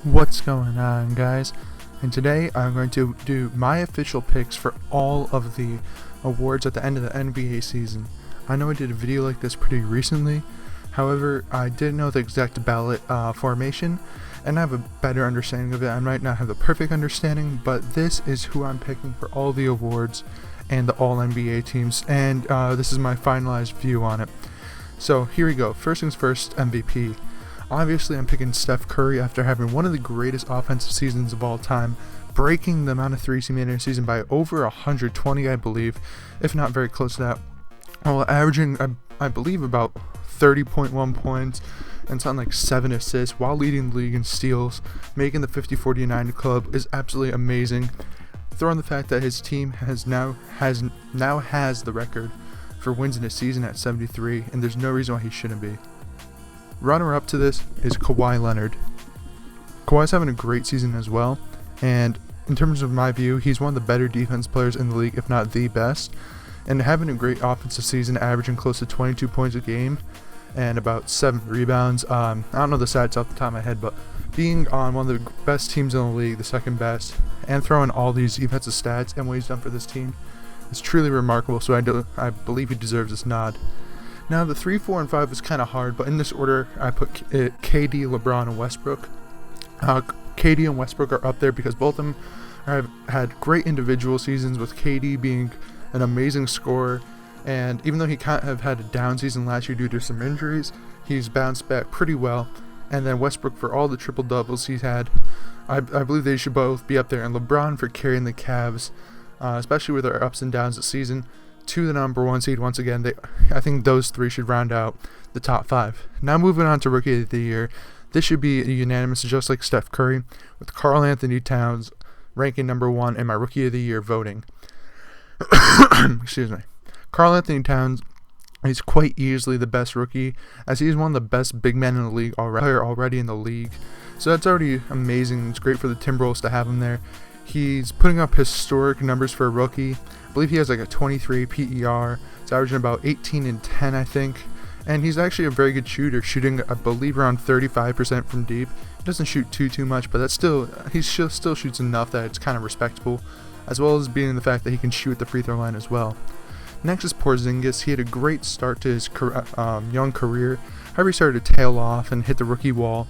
What's going on, guys? And today I'm going to do my official picks for all of the awards at the end of the NBA season. I know I did a video like this pretty recently, however I didn't know the exact ballot formation, and I have a better understanding of it. I might not have the perfect understanding, but this is who I'm picking for all the awards and the all NBA teams, and this is my finalized view on it. So here we go. First things first, MVP. Obviously, I'm picking Steph Curry after having one of the greatest offensive seasons of all time, breaking the amount of threes he made in a season by over 120, I believe, if not very close to that. While averaging, I believe, about 30.1 points and something like 7 assists, while leading the league in steals, making the 50-49 club is absolutely amazing. Throw in the fact that his team now has the record for wins in a season at 73, and there's no reason why he shouldn't be. Runner-up to this is Kawhi Leonard. Kawhi's having a great season as well, and in terms of my view, he's one of the better defense players in the league, if not the best, and having a great offensive season, averaging close to 22 points a game and about 7 rebounds. I don't know the stats off the top of my head, but being on one of the best teams in the league, the second best, and throwing all these defensive stats and what he's done for this team is truly remarkable, so I believe he deserves this nod. Now, the 3, 4, and 5 is kind of hard, but in this order, I put KD, LeBron, and Westbrook. KD and Westbrook are up there because both of them have had great individual seasons, with KD being an amazing scorer, and even though he kind of had a down season last year due to some injuries, he's bounced back pretty well. And then Westbrook for all the triple-doubles he's had. I believe they should both be up there, and LeBron for carrying the Cavs, especially with their ups and downs this season, to the number 1 seed once again. I think those three should round out the top 5. Now moving on to Rookie of the Year. This should be unanimous, just like Steph Curry, with Karl-Anthony Towns ranking number 1 in my Rookie of the Year voting. Excuse me. Karl-Anthony Towns is quite easily the best rookie, as he's one of the best big men in the league already in the league. So that's already amazing. It's great for the Timberwolves to have him there. He's putting up historic numbers for a rookie. I believe he has like a 23 PER. It's averaging about 18 and 10, I think. And he's actually a very good shooter, shooting, I believe, around 35% from deep. He doesn't shoot too much, but he still shoots enough that it's kind of respectable, as well as being the fact that he can shoot at the free throw line as well. Next is Porzingis. He had a great start to his young career. However, he started to tail off and hit the rookie wall,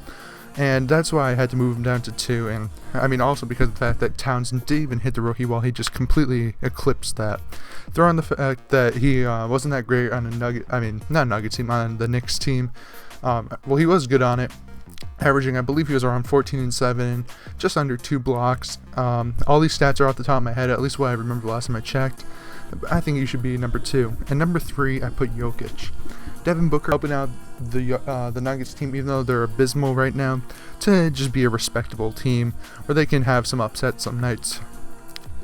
and that's why I had to move him down to 2. And I mean, also because of the fact that Towns didn't even hit the rookie wall, he just completely eclipsed that. Throw on the fact that he wasn't that great on on the Knicks team. Well, he was good on it, averaging, I believe he was around 14 and 7, just under 2 blocks. All these stats are off the top of my head, at least what I remember the last time I checked. I think he should be number 2. And number 3, I put Jokic. Devin Booker helping out the Nuggets team, even though they're abysmal right now, to just be a respectable team where they can have some upsets some nights.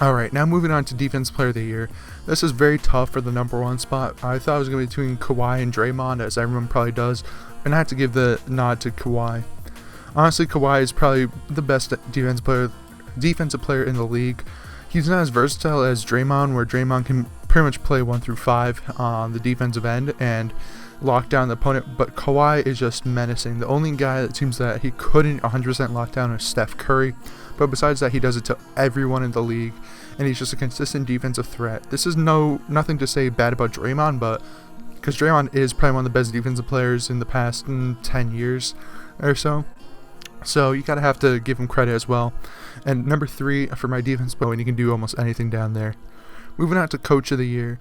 Alright, now moving on to Defensive Player of the Year. This is very tough for the number 1 spot. I thought it was going to be between Kawhi and Draymond, as everyone probably does, and I have to give the nod to Kawhi. Honestly, Kawhi is probably the best defensive player in the league. He's not as versatile as Draymond, where Draymond can pretty much play 1 through 5 on the defensive end and lock down the opponent, but Kawhi is just menacing. The only guy that seems that he couldn't 100% lock down is Steph Curry, but besides that, he does it to everyone in the league, and he's just a consistent defensive threat. This is nothing to say bad about Draymond, but because Draymond is probably one of the best defensive players in the past 10 years or so. So you gotta have to give him credit as well. And number 3 for my defense, and he can do almost anything down there. Moving on to Coach of the Year.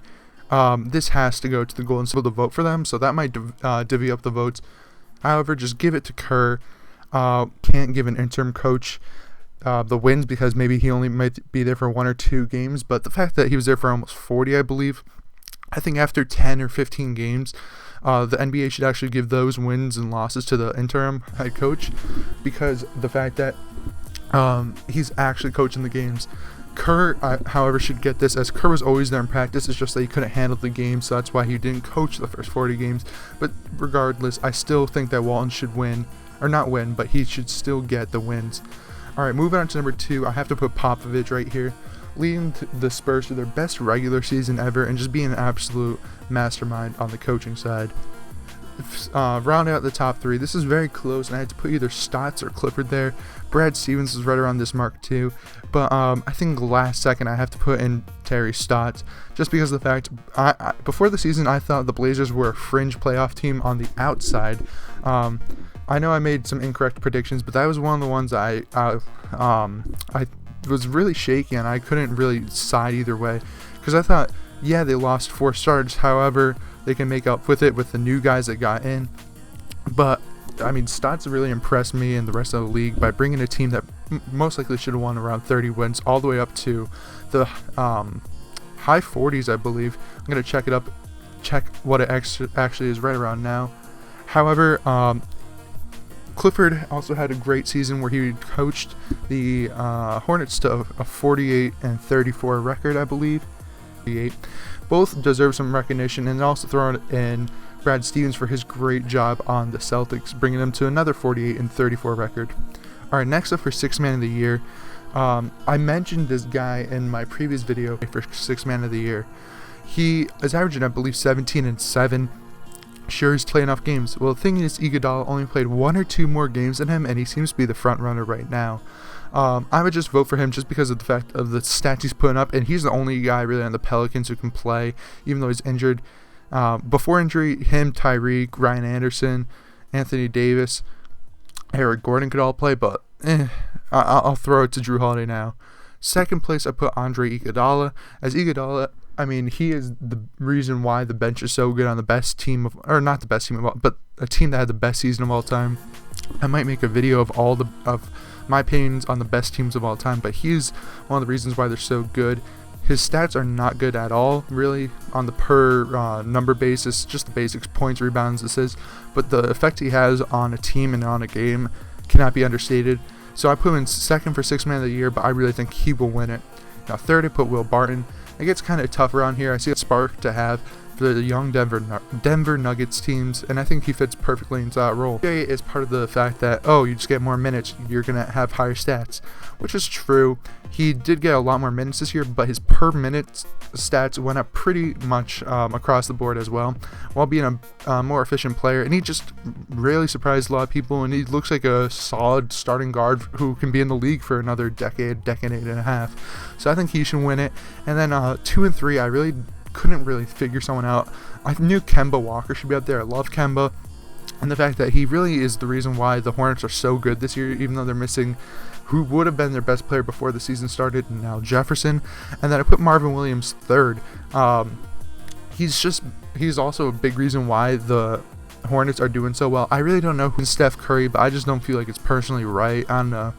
This has to go to the Golden State to vote for them, so that might divvy up the votes. However, just give it to Kerr. Can't give an interim coach the wins because maybe he only might be there for 1 or 2 games, but the fact that he was there for almost 40, I believe, I think after 10 or 15 games, the NBA should actually give those wins and losses to the interim head coach, because the fact that he's actually coaching the games. Kerr, however, should get this, as Kerr was always there in practice. It's just that he couldn't handle the game, so that's why he didn't coach the first 40 games. But regardless, I still think that Walton should win, or not win, but he should still get the wins. Alright, moving on to number 2, I have to put Popovich right here, leading the Spurs to their best regular season ever and just being an absolute mastermind on the coaching side. round out the top 3. This is very close, and I had to put either Stotts or Clifford there. Brad Stevens is right around this mark too, but I think last second I have to put in Terry Stotts, just because of the fact before the season I thought the Blazers were a fringe playoff team on the outside. I know I made some incorrect predictions, but that was one of the ones I was really shaky, and I couldn't really decide either way, because I thought, yeah, they lost 4 starters, however, they can make up with it with the new guys that got in. But I mean, Stotts really impressed me and the rest of the league by bringing a team that most likely should have won around 30 wins all the way up to the high 40s, I believe. I'm going to check what it actually is right around now. However, Clifford also had a great season where he coached the Hornets to a 48-34 record, I believe. Both deserve some recognition, and also throwing in Brad Stevens for his great job on the Celtics, bringing them to another 48-34 record. Alright, next up for 6th Man of the Year. I mentioned this guy in my previous video for 6th Man of the Year. He is averaging, I believe, 17 and 7. Sure, he's played enough games. Well, the thing is, Iguodala only played 1 or 2 more games than him, and he seems to be the front runner right now. I would just vote for him just because of the fact of the stats he's putting up, and he's the only guy really on the Pelicans who can play, even though he's injured. Before injury, him, Tyreek, Ryan Anderson, Anthony Davis, Eric Gordon could all play, but I'll throw it to Jrue Holiday now. Second place, I put Andre Iguodala. As Iguodala, I mean, he is the reason why the bench is so good on the best team of, or not the best team of all, but a team that had the best season of all time. I might make a video of my opinions on the best teams of all time, but he's one of the reasons why they're so good. His stats are not good at all, really, on the per number basis, just the basics, points, rebounds, assists, but the effect he has on a team and on a game cannot be understated. So I put him in second for 6th Man of the Year, but I really think he will win it. Now third, I put Will Barton. It gets kind of tough around here. I see a spark to have for the young Denver Nuggets teams, and I think he fits perfectly into that role. Mudiay is part of the fact that, oh, you just get more minutes, you're going to have higher stats, which is true. He did get a lot more minutes this year, but his per minute stats went up pretty much across the board as well, while being a more efficient player, and he just really surprised a lot of people, and he looks like a solid starting guard who can be in the league for another decade and a half. So I think he should win it. And then 2 and 3, I really couldn't really figure someone out. I knew Kemba Walker should be up there. I love Kemba, and the fact that he really is the reason why the Hornets are so good this year, even though they're missing who would have been their best player before the season started, and now Jefferson. And then I put Marvin Williams third. He's also a big reason why the Hornets are doing so well. I really don't know who's Steph Curry, but I just don't feel like it's personally right. I don't know.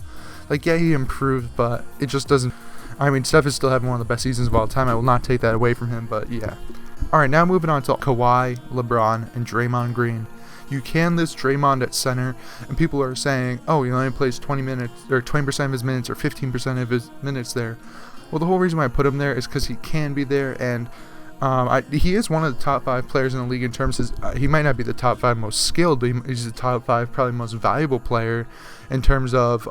Like, yeah, he improved, but it just doesn't. I mean, Steph is still having one of the best seasons of all time. I will not take that away from him, but yeah. Alright, now moving on to Kawhi, LeBron, and Draymond Green. You can list Draymond at center, and people are saying, oh, he only plays 20 minutes, or 20% of his minutes, or 15% of his minutes there. Well, the whole reason why I put him there is because he can be there, and he is one of the top 5 players in the league in terms of he might not be the top 5 most skilled, but he's the top 5 probably most valuable player in terms of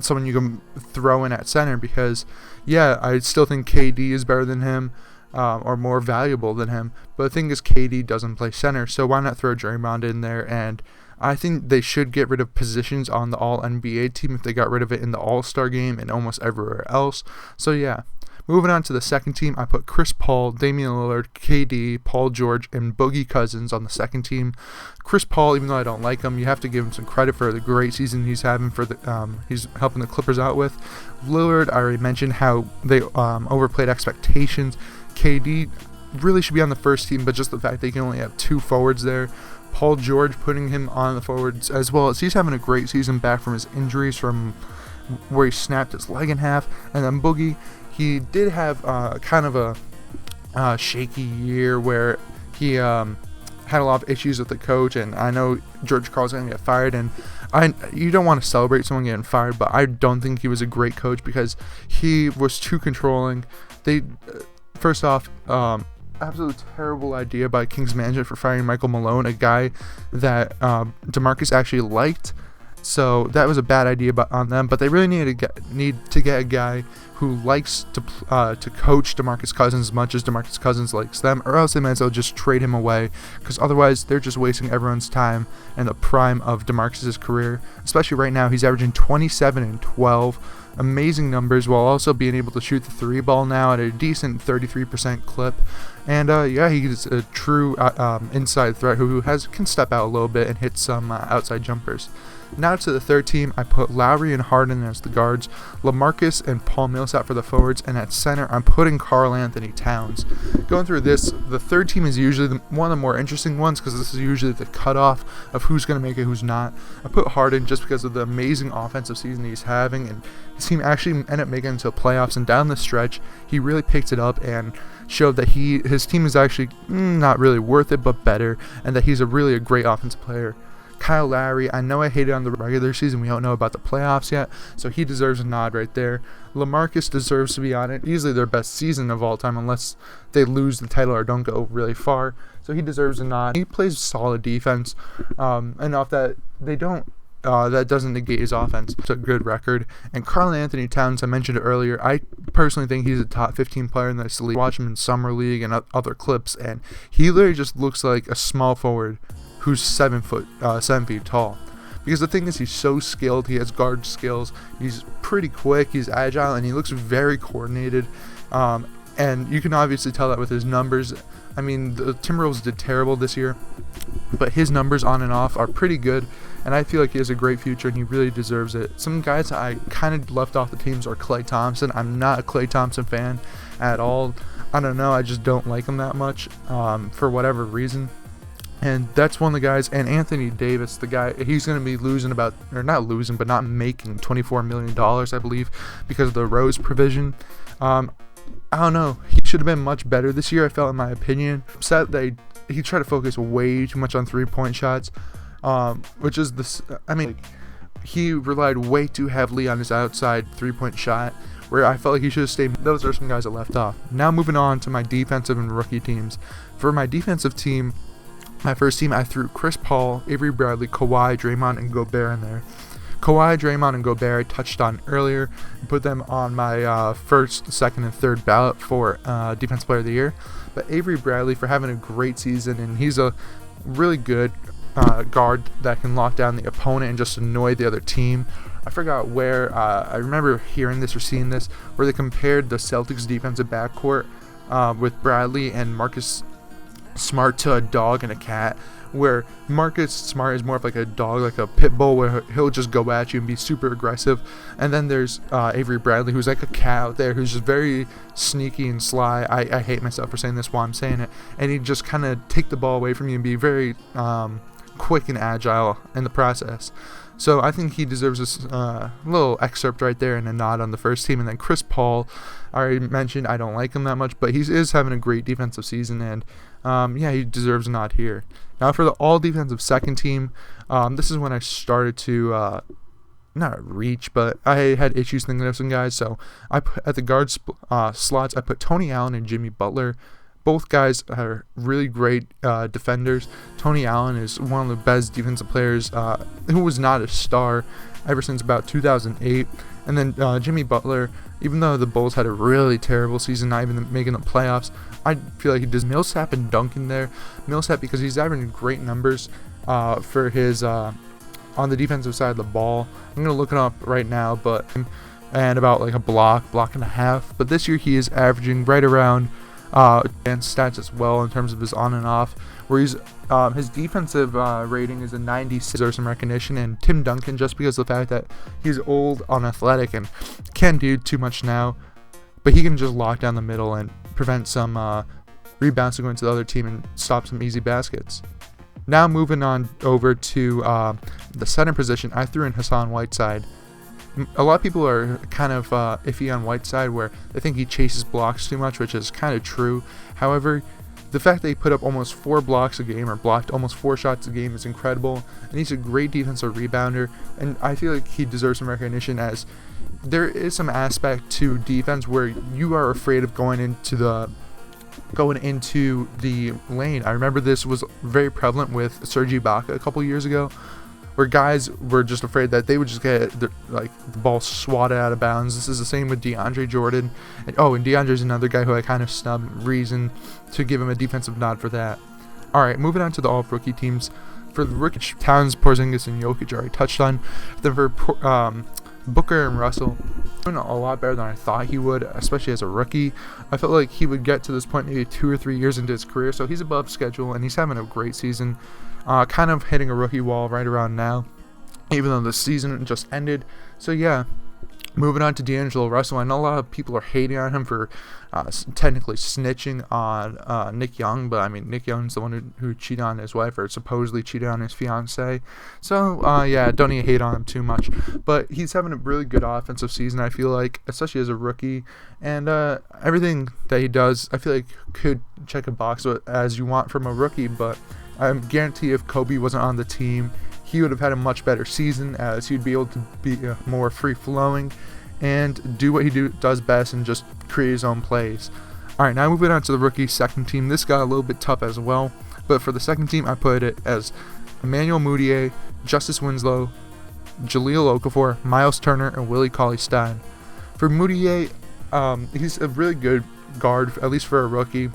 someone you can throw in at center, because yeah, I still think KD is better than him, or more valuable than him, but the thing is KD doesn't play center, so why not throw Draymond in there? And I think they should get rid of positions on the All-NBA team if they got rid of it in the All-Star game and almost everywhere else. So yeah. Moving on to the second team, I put Chris Paul, Damian Lillard, KD, Paul George, and Boogie Cousins on the second team. Chris Paul, even though I don't like him, you have to give him some credit for the great season he's having for the he's helping the Clippers out with. Lillard, I already mentioned how they overplayed expectations. KD really should be on the first team, but just the fact they can only have 2 forwards there. Paul George, putting him on the forwards as well, as he's having a great season back from his injuries from where he snapped his leg in half. And then Boogie, he did have kind of a shaky year where he had a lot of issues with the coach, and I know George Karl's going to get fired, and you don't want to celebrate someone getting fired, but I don't think he was a great coach because he was too controlling. First off, absolute terrible idea by Kings management for firing Michael Malone, a guy that DeMarcus actually liked. So that was a bad idea on them, but they really need to get a guy who likes to coach DeMarcus Cousins as much as DeMarcus Cousins likes them, or else they might as well just trade him away, because otherwise they're just wasting everyone's time in the prime of DeMarcus's career. Especially right now, he's averaging 27 and 12, amazing numbers, while also being able to shoot the 3 ball now at a decent 33% clip. And he's a true inside threat who can step out a little bit and hit some outside jumpers. Now to the third team, I put Lowry and Harden as the guards, Lamarcus and Paul Millsap for the forwards, and at center, I'm putting Karl-Anthony Towns. Going through this, the third team is usually one of the more interesting ones, because this is usually the cutoff of who's going to make it, who's not. I put Harden just because of the amazing offensive season he's having, and his team actually ended up making it to the playoffs, and down the stretch, he really picked it up and showed that his team is actually not really worth it, but better, and that he's really a great offensive player. Kyle Lowry, I know I hated on the regular season. We don't know about the playoffs yet, so he deserves a nod right there. Lamarcus deserves to be on it. Easily their best season of all time, unless they lose the title or don't go really far. So he deserves a nod. He plays solid defense, enough that that doesn't negate his offense. It's a good record. And Karl-Anthony Towns, I mentioned it earlier, I personally think he's a top 15 player in this league. Watch him in Summer League and other clips, and he literally just looks like a small forward who's 7 feet tall. Because the thing is, he's so skilled. He has guard skills. He's pretty quick. He's agile, and he looks very coordinated. And you can obviously tell that with his numbers. I mean, the Timberwolves did terrible this year, but his numbers on and off are pretty good, and I feel like he has a great future, and he really deserves it. Some guys I kind of left off the teams are Klay Thompson. I'm not a Klay Thompson fan at all. I don't know. I just don't like him that much for whatever reason. And that's one of the guys. And Anthony Davis, the guy, he's going to be not making $24 million, I believe, because of the Rose provision. I don't know. He should have been much better this year, I felt, in my opinion. Upset that he tried to focus way too much on 3-point shots, which is this. I mean, he relied way too heavily on his outside 3-point shot, where I felt like he should have stayed. Those are some guys that left off. Now moving on to my defensive and rookie teams. For my defensive team, my first team, I threw Chris Paul, Avery Bradley, Kawhi, Draymond, and Gobert in there. Kawhi, Draymond, and Gobert I touched on earlier, and put them on my first, second, and third ballot for Defensive Player of the Year. But Avery Bradley for having a great season, and he's a really good guard that can lock down the opponent and just annoy the other team. I forgot where, I remember hearing this or seeing this, where they compared the Celtics' defensive backcourt with Bradley and Marcus Smart to a dog and a cat, where Marcus Smart is more of like a dog, like a pit bull, where he'll just go at you and be super aggressive. And then there's Avery Bradley, who's like a cat out there, who's just very sneaky and sly. I hate myself for saying this while I'm saying it. And he just kind of take the ball away from you and be very quick and agile in the process. So I think he deserves this little excerpt right there and a nod on the first team. And then Chris Paul, I already mentioned I don't like him that much, but he is having a great defensive season, and he deserves a nod here. Now for the all-defensive second team, this is when I started to not reach, but I had issues thinking of some guys. So I put, at the guard slots, I put Tony Allen and Jimmy Butler. Both guys are really great defenders. Tony Allen is one of the best defensive players who was not a star ever since about 2008. And then Jimmy Butler, even though the Bulls had a really terrible season, not even making the playoffs, I feel like he does. Millsap and Duncan there. Millsap because he's averaging great numbers for his on the defensive side of the ball. I'm going to look it up right now, and about like a block and a half. But this year he is averaging right around and stats as well in terms of his on and off, where he's his defensive rating is a 96. Deserves some recognition. And Tim Duncan, just because of the fact that he's old, unathletic, and can't do too much now, but he can just lock down the middle and prevent some rebounds to go into the other team and stop some easy baskets. Now moving on over to the center position, I threw in Hassan Whiteside. A lot of people are kind of iffy on Whiteside, where they think he chases blocks too much, which is kind of true. However, the fact that he put up almost 4 blocks a game, or blocked almost 4 shots a game, is incredible. And he's a great defensive rebounder, and I feel like he deserves some recognition, as there is some aspect to defense where you are afraid of going into the lane. I remember this was very prevalent with Serge Ibaka a couple years ago, where guys were just afraid that they would just get the ball swatted out of bounds. This is the same with DeAndre Jordan. And DeAndre's another guy who I kind of snubbed. Reason to give him a defensive nod for that. All right, moving on to the all-rookie teams. For the rookie, Towns, Porzingis, and Jokic already touched on. Then for Booker and Russell, doing a lot better than I thought he would, especially as a rookie. I felt like he would get to this point maybe 2 or 3 years into his career, so he's above schedule, and he's having a great season. Kind of hitting a rookie wall right around now, even though the season just ended. So yeah, moving on to D'Angelo Russell. I know a lot of people are hating on him for technically snitching on Nick Young, but I mean, Nick Young's the one who cheated on his wife, or supposedly cheated on his fiance. So yeah, don't even hate on him too much. But he's having a really good offensive season, I feel like, especially as a rookie. And everything that he does, I feel like could check a box as you want from a rookie. But I guarantee if Kobe wasn't on the team, he would have had a much better season, as he'd be able to be more free-flowing and do what he does best and just create his own plays. All right, now moving on to the rookie second team. This got a little bit tough as well, but for the second team, I put it as Emmanuel Mudiay, Justice Winslow, Jahlil Okafor, Myles Turner, and Willie Cauley-Stein. For Mudiay, he's a really good guard, at least for a rookie,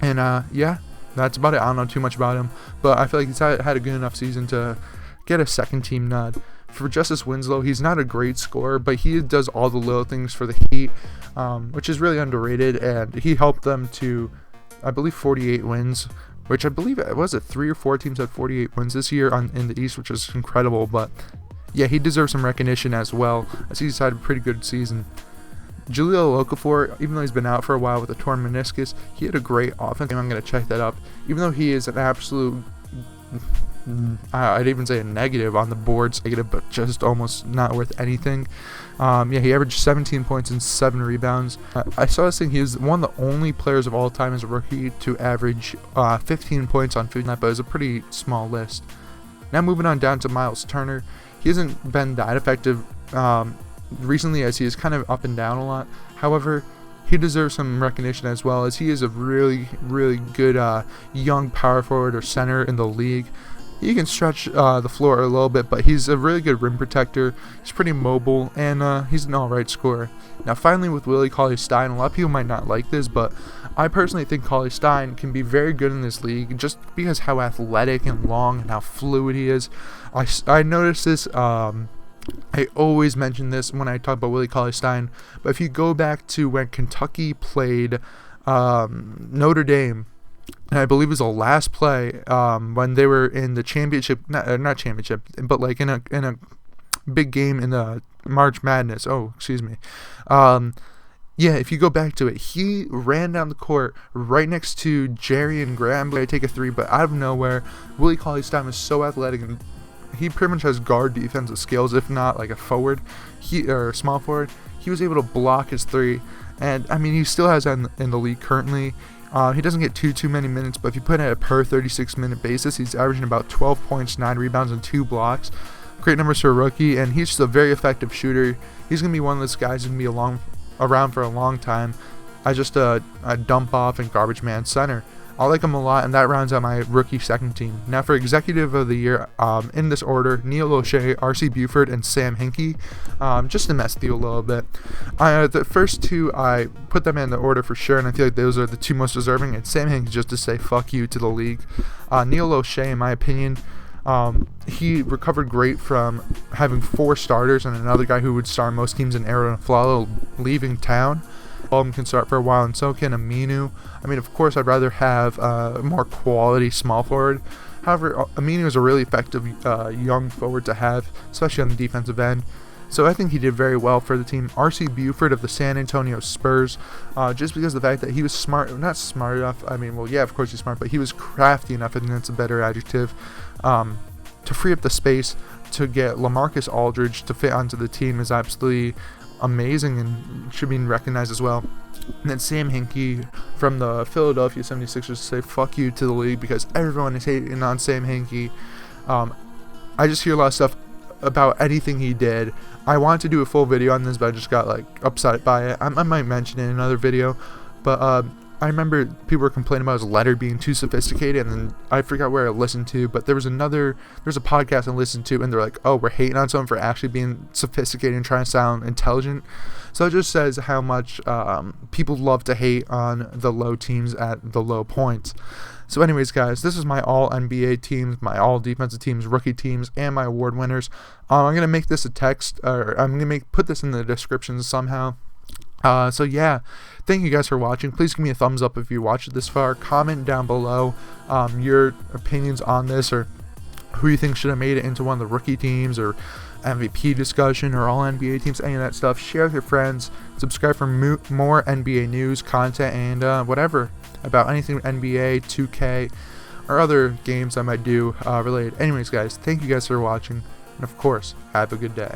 and yeah, that's about it. I don't know too much about him, but I feel like he's had a good enough season to get a second team nod. For Justice Winslow, he's not a great scorer, but he does all the little things for the Heat, which is really underrated, and he helped them to, I believe, 48 wins, which I believe, was it 3 or 4 teams had 48 wins this year in the East, which is incredible. But yeah, he deserves some recognition as well, as he's had a pretty good season. Jahlil Okafor, even though he's been out for a while with a torn meniscus, he had a great offense, and I'm going to check that up. Even though he is an absolute, I'd even say a negative on the boards, negative, but just almost not worth anything. Yeah, he averaged 17 points and 7 rebounds. I saw this thing, he was one of the only players of all time as a rookie to average 15 points on 15, but it was a pretty small list. Now moving on down to Myles Turner. He hasn't been that effective recently, as he is kind of up and down a lot. However, he deserves some recognition as well, as he is a really, really good young power forward or center in the league. He can stretch the floor a little bit, but he's a really good rim protector. He's pretty mobile, and he's an alright scorer. Now finally, with Willie Cauley-Stein, a lot of people might not like this, but I personally think Cauley-Stein can be very good in this league just because how athletic and long and how fluid he is. I noticed this, I always mention this when I talk about Willie Cauley-Stein, but if you go back to when Kentucky played Notre Dame, and I believe it was the last play when they were in the championship, not championship, but like in a big game in the March Madness. Yeah, if you go back to it, he ran down the court right next to Jerry and Graham. They take a 3, but out of nowhere, Willie Cauley-Stein was so athletic, and he pretty much has guard defensive skills, if not like a forward, or small forward. He was able to block his 3, and I mean, he still has that in the league currently. He doesn't get too many minutes, but if you put it at a per 36-minute basis, he's averaging about 12 points, 9 rebounds, and 2 blocks. Great numbers for a rookie, and he's just a very effective shooter. He's going to be one of those guys who's going to be around for a long time. Just a dump off and garbage man center. I like him a lot, and that rounds out my rookie second team. Now for Executive of the Year, in this order, Neil O'Shea, R.C. Buford, and Sam Hinkie. Just to mess with you a little bit. The first 2, I put them in the order for sure, and I feel like those are the 2 most deserving, and Sam Hinkie just to say fuck you to the league. Neil O'Shea, in my opinion, he recovered great from having 4 starters and another guy who would start most teams in Aaron Flalo leaving town. Can start for a while, and so can Aminu. I mean, of course, I'd rather have a more quality small forward. However, Aminu is a really effective young forward to have, especially on the defensive end. So I think he did very well for the team. R.C. Buford of the San Antonio Spurs, just because of the fact that he was not smart enough. I mean, well, yeah, of course he's smart, but he was crafty enough, and that's a better adjective, to free up the space to get Lamarcus Aldridge to fit onto the team is absolutely amazing and should be recognized as well. And then Sam Hinkie from the Philadelphia 76ers say fuck you to the league, because everyone is hating on Sam Hinkie. I just hear a lot of stuff about anything he did. I wanted to do a full video on this, but I just got like upset by it. I might mention it in another video, but I remember people were complaining about his letter being too sophisticated, and then I forgot where I listened to, but there's a podcast I listened to, and they're like, oh, we're hating on someone for actually being sophisticated and trying to sound intelligent. So it just says how much people love to hate on the low teams at the low points. So anyways, guys, this is my all NBA teams, my all defensive teams, rookie teams, and my award winners. I'm going to make this a text, or I'm going to put this in the description somehow. So yeah, thank you guys for watching. Please give me a thumbs up if you watched it this far. Comment down below your opinions on this, or who you think should have made it into one of the rookie teams, or MVP discussion, or all NBA teams, any of that stuff. Share with your friends. Subscribe for more NBA news, content, and whatever about anything NBA, 2K, or other games I might do related. Anyways, guys, thank you guys for watching, and of course, have a good day.